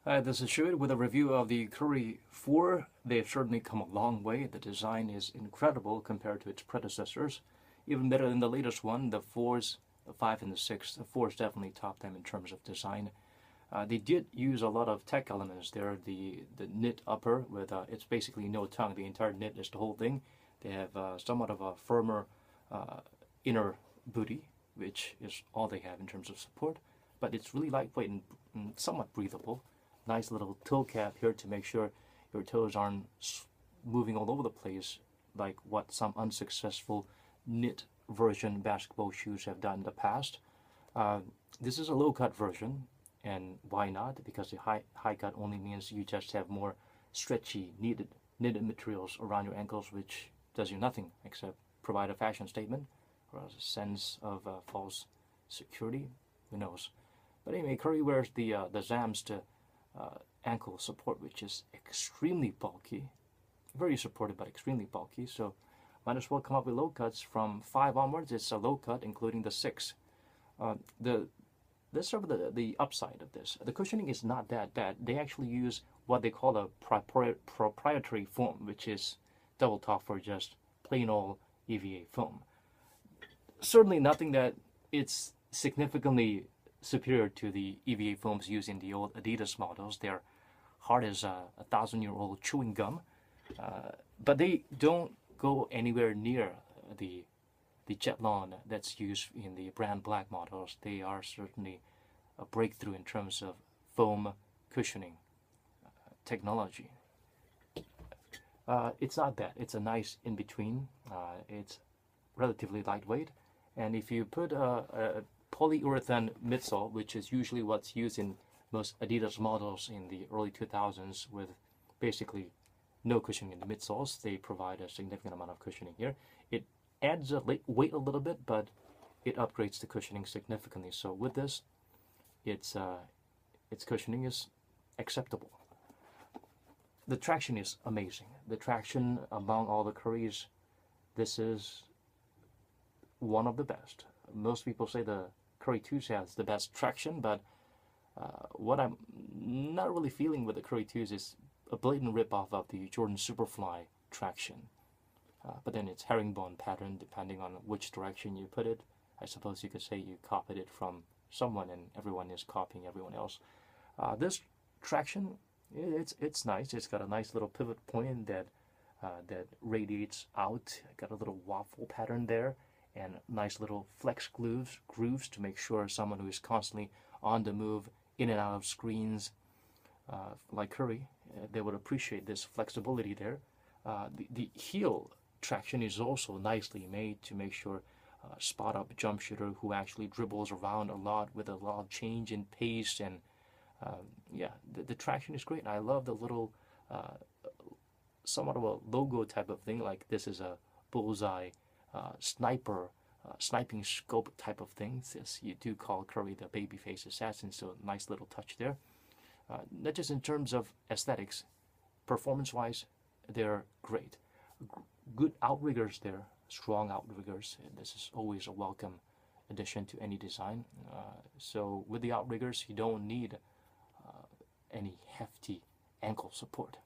Hi, this is Shuid with a review of the Curry 4. They've certainly come a long way. The design is incredible compared to its predecessors. Even better than the latest one, the 4s, the 5 and the 6. The 4s definitely topped them in terms of design. They did use a lot of tech elements there. The knit upper with it's basically no tongue. The entire knit is the whole thing. They have somewhat of a firmer uh, inner booty, which is all they have in terms of support. But it's really lightweight and somewhat breathable. Nice little toe cap here to make sure your toes aren't moving all over the place like what some unsuccessful knit version basketball shoes have done in the past. Uh, this is a low cut version, and why not? Because the high cut only means you just have more stretchy knitted materials around your ankles, which does you nothing except provide a fashion statement or a sense of false security. Who knows? But anyway, Curry wears the Zams to ankle support, which is extremely bulky, very supportive but extremely bulky. So might as well come up with low cuts from 5 onwards. It's a low cut, including the 6. The Let's start with the upside of this. The cushioning is not that bad. They actually use what they call a proprietary foam, which is double talk for just plain old EVA foam. Certainly nothing that it's significantly superior to the EVA foams used in the old Adidas models. They're hard as a thousand-year-old chewing gum, but they don't go anywhere near the the Jetlon that's used in the brand black models. They are certainly a breakthrough in terms of foam cushioning technology. It's not bad. It's a nice in between. It's relatively lightweight, and if you put a polyurethane midsole, which is usually what's used in most Adidas models in the early 2000s, with basically no cushioning in the midsoles, they provide a significant amount of cushioning here. It adds a weight a little bit, but it upgrades the cushioning significantly. So with this, its cushioning is acceptable. The traction is amazing. The traction among all the Currys, this is one of the best. Most people say the Curry 2s has the best traction, but what I'm not really feeling with the Curry 2s is a blatant ripoff of the Jordan Superfly traction. But then it's herringbone pattern depending on which direction you put it. I suppose you could say you copied it from someone and everyone is copying everyone else. This traction, it's nice. It's got a nice little pivot point that radiates out. Got a little waffle pattern there and nice little flex grooves to make sure someone who is constantly on the move, in and out of screens, like Curry, they would appreciate this flexibility there. The heel traction is also nicely made to make sure spot up jump shooter who actually dribbles around a lot with a lot of change in pace, and yeah, the traction is great. I love the little somewhat of a logo type of thing, like this is a bullseye sniping scope type of thing. Yes, you do call Curry the babyface assassin, so nice little touch there. Not just in terms of aesthetics, performance-wise, they're great. Good outriggers there, strong outriggers. This is always a welcome addition to any design. So with the outriggers, you don't need any hefty ankle support.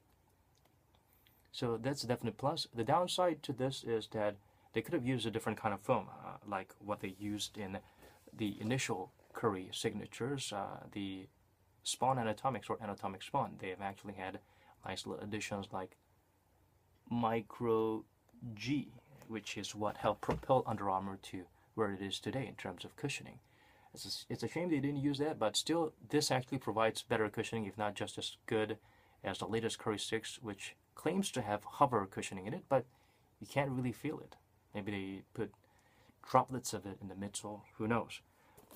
So that's a definite plus. The downside to this is that they could have used a different kind of foam, like what they used in the initial Curry signatures, the Spawn Anatomics or Anatomic Spawn. They have actually had nice little additions like Micro G, which is what helped propel Under Armour to where it is today in terms of cushioning. It's a shame they didn't use that, but still, this actually provides better cushioning, if not just as good as the latest Curry 6, which claims to have hover cushioning in it, but you can't really feel it. Maybe they put droplets of it in the midsole, who knows.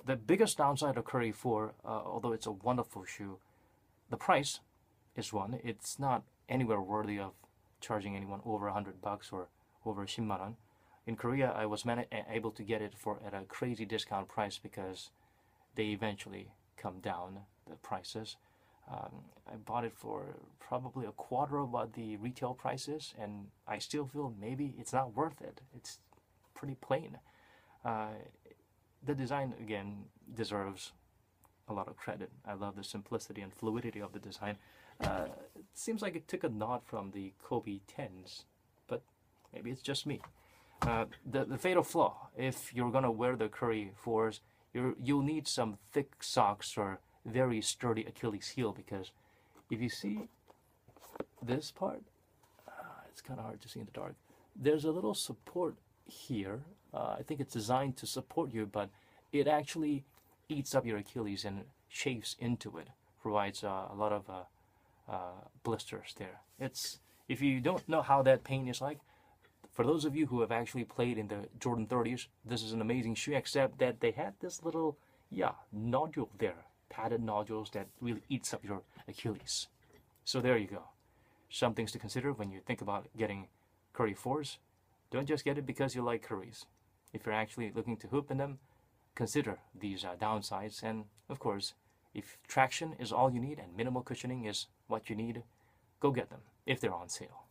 The biggest downside of Curry 4, although it's a wonderful shoe, the price is one. It's not anywhere worthy of charging anyone over $100 or over 10만 won. In Korea, I was able to get it at a crazy discount price because they eventually come down, the prices. I bought it for probably a quarter of what the retail price is, and I still feel maybe it's not worth it. It's pretty plain. The design, again, deserves a lot of credit. I love the simplicity and fluidity of the design. It seems like it took a nod from the Kobe 10s, but maybe it's just me. The fatal flaw, if you're gonna wear the Curry 4s, you'll need some thick socks or very sturdy Achilles heel, because if you see this part, it's kind of hard to see in the dark. There's a little support here. I think it's designed to support you, but it actually eats up your Achilles and chafes into it, provides a lot of blisters there. If you don't know how that pain is like, for those of you who have actually played in the Jordan 30s, this is an amazing shoe, except that they had this little, nodule there, padded nodules that really eats up your Achilles. So there you go. Some things to consider when you think about getting Curry 4s. Don't just get it because you like Currys. If you're actually looking to hoop in them, consider these downsides. And of course, if traction is all you need and minimal cushioning is what you need, go get them if they're on sale.